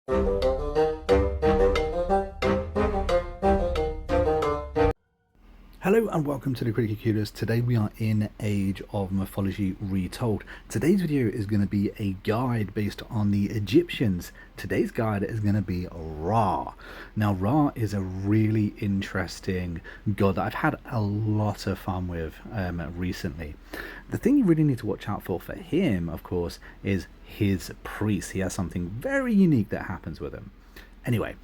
Hello and welcome to the Critical Curious. Today we are in Age of Mythology Retold. Today's video is going to be a guide based on the Egyptians. Today's guide is going to be Ra. Now Ra is a really interesting god that I've had a lot of fun with recently. The thing you really need to watch out for him, of course, is his priest. He has something very unique that happens with him. Anyway,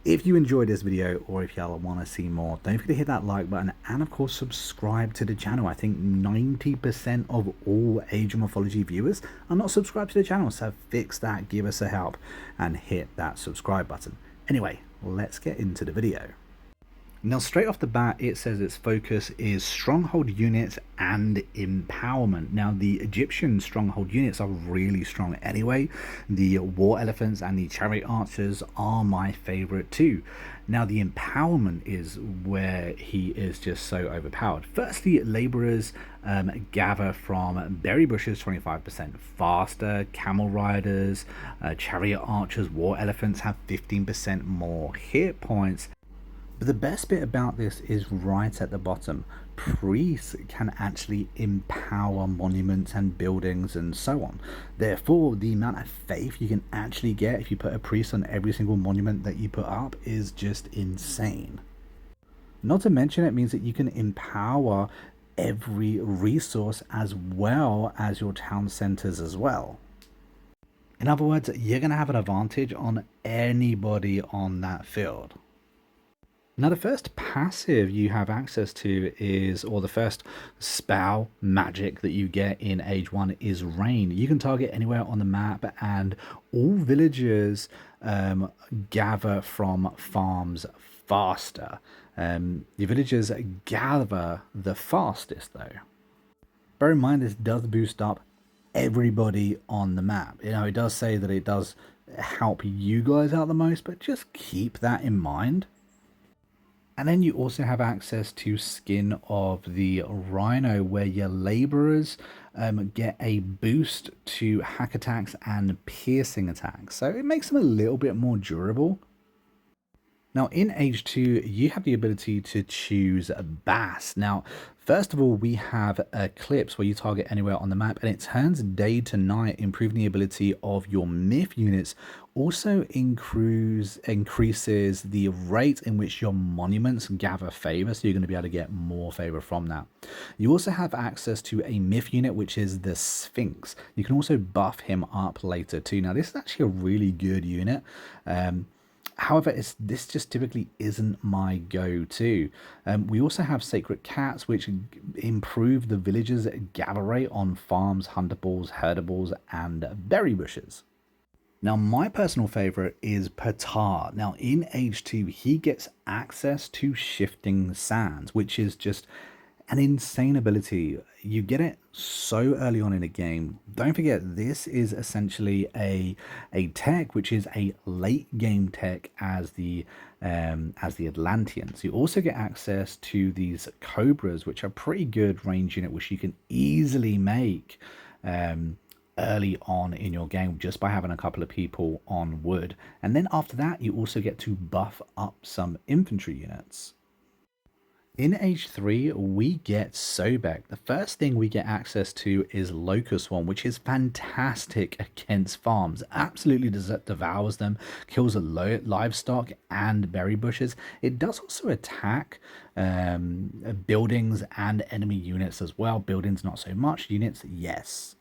if you enjoyed this video or if y'all want to see more, don't forget to hit that like button and of course subscribe to the channel. I think 90% of all Age of Mythology viewers are not subscribed to the channel, so fix that, give us a help and hit that subscribe button. Anyway, let's get into the video. Now straight off the bat it says its focus is stronghold units and empowerment. Now the Egyptian stronghold units are really strong anyway. The war elephants and the chariot archers are my favorite too. Now the empowerment is where he is just so overpowered. Firstly, laborers gather from berry bushes 25% faster. Camel riders, chariot archers, war elephants have 15% more hit points. But the best bit about this is right at the bottom. Priests can actually empower monuments and buildings and so on. Therefore, the amount of faith you can actually get if you put a priest on every single monument that you put up is just insane. Not to mention, it means that you can empower every resource as well as your town centers as well. In other words, you're going to have an advantage on anybody on that field. Now the first passive you have access to is, or the first spell magic that you get in Age 1 is Rain. You can target anywhere on the map and all villagers gather from farms faster. The villagers gather the fastest though. Bear in mind this does boost up everybody on the map. You know, it does say that it does help you guys out the most, but just keep that in mind. And then you also have access to Skin of the Rhino, where your laborers get a boost to hack attacks and piercing attacks. So it makes them a little bit more durable. Now in Age 2, you have the ability to choose Bass. Now, first of all, we have Eclipse, where you target anywhere on the map, and it turns day to night, improving the ability of your myth units. Also increases the rate in which your monuments gather favor, so you're going to be able to get more favor from that. You also have access to a myth unit, which is the Sphinx. You can also buff him up later too. Now this is actually a really good unit. However, this just typically isn't my go-to. We also have Sacred Cats, which improve the villagers' gather rate on farms, huntables, herdables, and berry bushes. Now, my personal favorite is Ptah. Now, in Age 2, he gets access to Shifting Sands, which is just an insane ability. You get it so early on in the game. Don't forget, this is essentially a tech which is a late game tech as the Atlanteans. You also get access to these Cobras, which are pretty good range unit, which you can easily make early on in your game just by having a couple of people on wood. And then after that, you also get to buff up some infantry units. In Age 3, we get Sobek. The first thing we get access to is Locust Swarm, which is fantastic against farms. Absolutely devours them, kills livestock and berry bushes. It does also attack buildings and enemy units as well. Buildings not so much, units yes.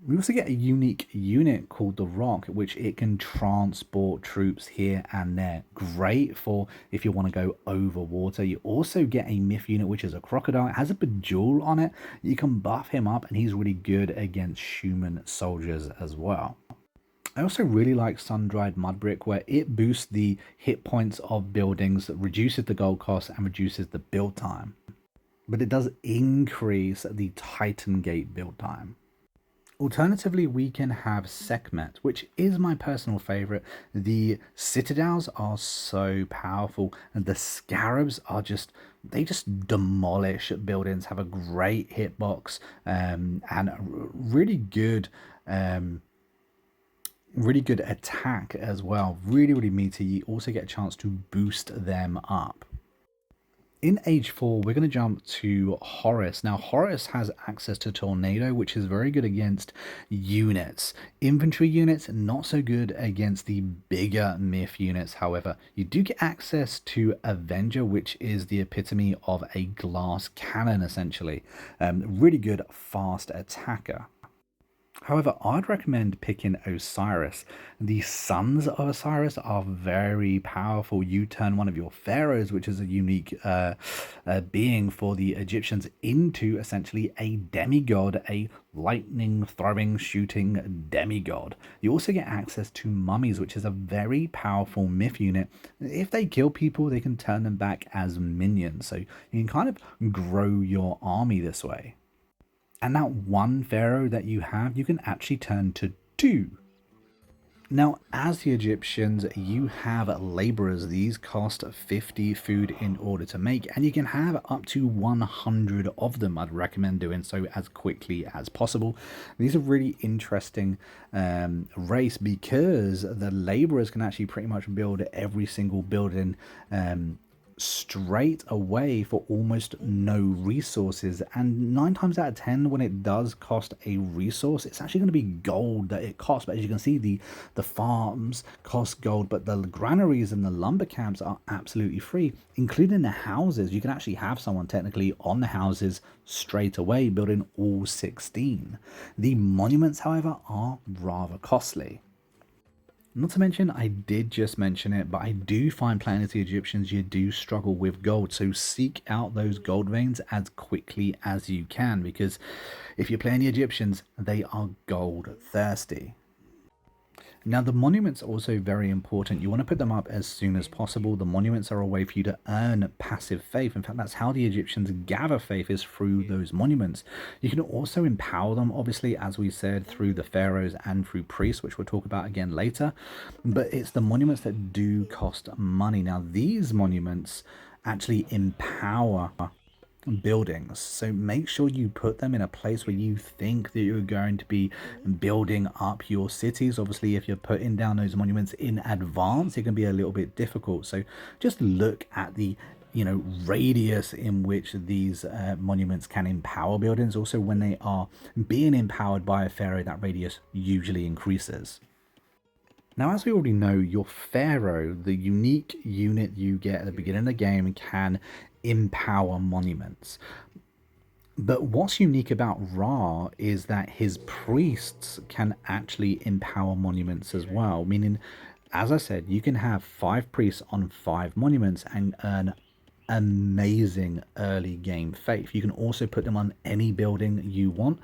We also get a unique unit called the Rock, which it can transport troops here and there. Great for if you want to go over water. You also get a myth unit, which is a crocodile. It has a bejewel on it. You can buff him up, and he's really good against human soldiers as well. I also really like Sun-Dried Mudbrick, where it boosts the hit points of buildings, reduces the gold cost, and reduces the build time. But it does increase the Titan Gate build time. Alternatively, we can have Sekhmet, which is my personal favorite. The citadels are so powerful, and the scarabs are they just demolish buildings, have a great hitbox, and really good Really good attack as well. Really, really meaty. You also get a chance to boost them up. In Age 4, we're going to jump to Horus. Now, Horus has access to Tornado, which is very good against units. Infantry units, not so good against the bigger myth units, however. You do get access to Avenger, which is the epitome of a glass cannon, essentially. Really good, fast attacker. However, I'd recommend picking Osiris. The sons of Osiris are very powerful. You turn one of your pharaohs, which is a unique being for the Egyptians, into essentially a demigod, a lightning throwing, shooting demigod. You also get access to mummies, which is a very powerful myth unit. If they kill people, they can turn them back as minions. So you can kind of grow your army this way. And that one pharaoh that you have, you can actually turn to two. Now, as the Egyptians, you have laborers. These cost 50 food in order to make, and you can have up to 100 of them. I'd recommend doing so as quickly as possible. These are really interesting race because the laborers can actually pretty much build every single building straight away for almost no resources, and 9 times out of 10 when it does cost a resource, it's actually going to be gold that it costs. But as you can see, the farms cost gold, but the granaries and the lumber camps are absolutely free, including the houses. You can actually have someone technically on the houses straight away building all 16. The monuments, however, are rather costly. Not to mention, I did just mention it, but I do find playing as the Egyptians, you do struggle with gold. So seek out those gold veins as quickly as you can, because if you're playing the Egyptians, they are gold thirsty. Now, the monuments are also very important. You want to put them up as soon as possible. The monuments are a way for you to earn passive faith. In fact, that's how the Egyptians gather faith, is through those monuments. You can also empower them, obviously, as we said, through the pharaohs and through priests, which we'll talk about again later. But it's the monuments that do cost money. Now, these monuments actually empower buildings, so make sure you put them in a place where you think that you're going to be building up your cities. Obviously, if you're putting down those monuments in advance, it can be a little bit difficult. So just look at the radius in which these monuments can empower buildings. Also, when they are being empowered by a pharaoh, that radius usually increases. Now, as we already know, your pharaoh, the unique unit you get at the beginning of the game, can empower monuments. But what's unique about Ra is that his priests can actually empower monuments as well, meaning, as I said, you can have 5 priests on 5 monuments and earn amazing early game faith. You can also put them on any building you want,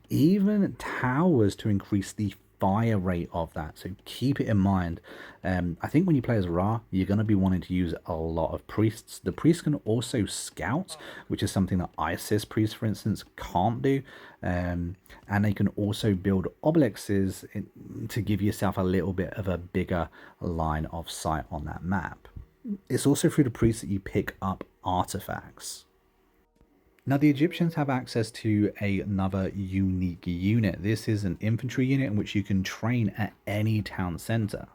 even towers, to increase the fire rate of that. So keep it in mind. I think when you play as Ra, you're going to be wanting to use a lot of priests. The priests can also scout, which is something that Isis priests, for instance, can't do. And they can also build obelisks to give yourself a little bit of a bigger line of sight on that map. It's also through the priests that you pick up artifacts. Now, the Egyptians have access to another unique unit. This is an infantry unit in which you can train at any town center.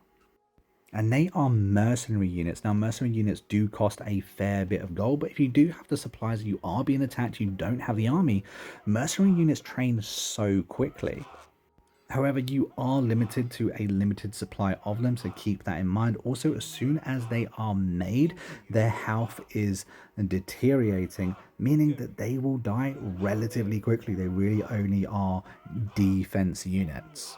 And they are mercenary units. Now, mercenary units do cost a fair bit of gold, but if you do have the supplies, you are being attacked, you don't have the army, mercenary units train so quickly. However, you are limited to a limited supply of them, so keep that in mind. Also, as soon as they are made, their health is deteriorating, meaning that they will die relatively quickly. They really only are defense units.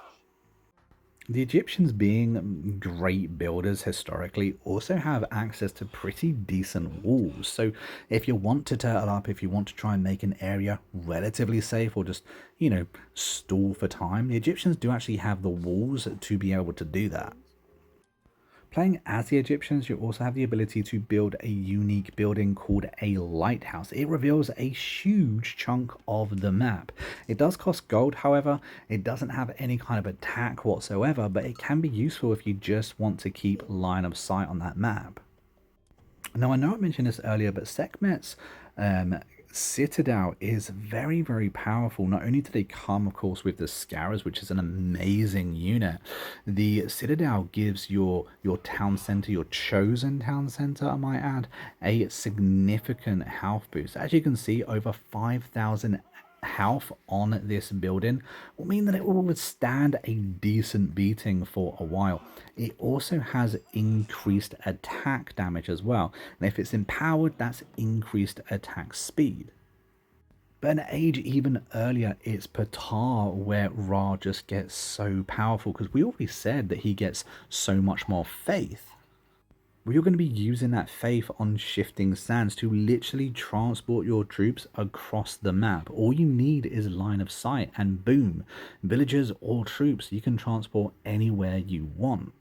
The Egyptians, being great builders historically, also have access to pretty decent walls. So if you want to turtle up, if you want to try and make an area relatively safe, or just, stall for time, the Egyptians do actually have the walls to be able to do that. Playing as the Egyptians, you also have the ability to build a unique building called a lighthouse. It reveals a huge chunk of the map. It does cost gold, however. It doesn't have any kind of attack whatsoever, but it can be useful if you just want to keep line of sight on that map. Now, I know I mentioned this earlier, but Sekhmet's Citadel is very, very powerful. Not only do they come, of course, with the Scarabs, which is an amazing unit, the Citadel gives your town center, your chosen town center, I might add, a significant health boost. As you can see, over 5,000 health on this building will mean that it will withstand a decent beating for a while. It also has increased attack damage as well, and if it's empowered, that's increased attack speed. But an age even earlier, it's Patar where Ra just gets so powerful, because we already said that he gets so much more faith. Well, you're going to be using that faith on shifting sands to literally transport your troops across the map. All you need is line of sight, and boom, villagers or troops you can transport anywhere you want.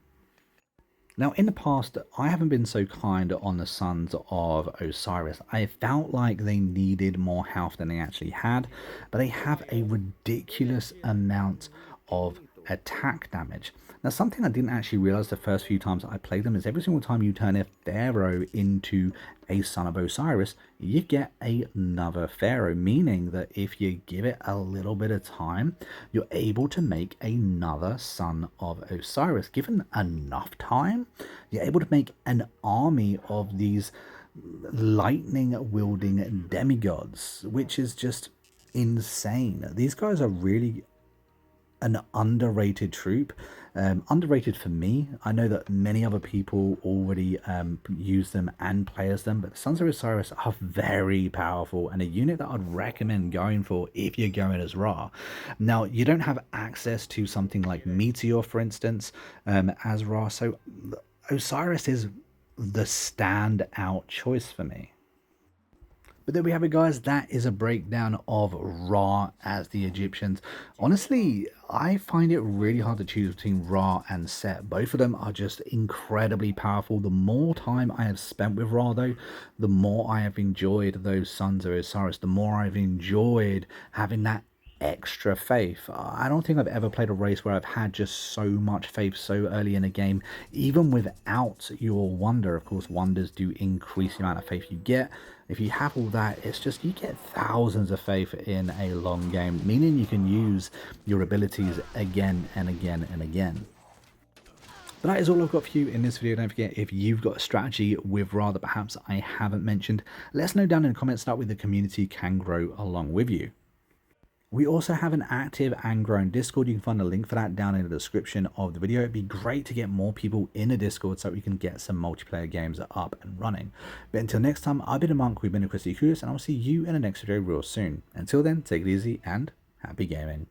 Now, in the past, I haven't been so kind on the Sons of Osiris. I felt like they needed more health than they actually had, but they have a ridiculous amount of attack damage. Now, something I didn't actually realize the first few times I played them is every single time you turn a pharaoh into a son of Osiris, you get another pharaoh, meaning that if you give it a little bit of time, you're able to make another son of Osiris. Given enough time, you're able to make an army of these lightning wielding demigods, which is just insane. These guys are really an underrated troop. Underrated for me. I know that many other people already use them and play as them, but the Sons of Osiris are very powerful and a unit that I'd recommend going for if you're going as Ra. Now, you don't have access to something like Meteor, for instance, as Ra, so Osiris is the standout choice for me. But there we have it, guys. That is a breakdown of Ra as the Egyptians. Honestly, I find it really hard to choose between Ra and Set. Both of them are just incredibly powerful. The more time I have spent with Ra, though, the more I have enjoyed those Sons of Osiris. The more I've enjoyed having that extra faith. I don't think I've ever played a race where I've had just so much faith so early in a game, even without your wonder. Of course, wonders do increase the amount of faith you get. If you have all that, it's just you get thousands of faith in a long game, meaning you can use your abilities again and again and again. But that is all I've got for you in this video. Don't forget, if you've got a strategy with Ra that perhaps I haven't mentioned, let us know down in the comments. That way the community can grow along with you. We also have an active and growing Discord. You can find a link for that down in the description of the video. It'd be great to get more people in the Discord so we can get some multiplayer games up and running. But until next time, I've been a Monk, we've been a Christy Curious, and I'll see you in the next video real soon. Until then, take it easy and happy gaming.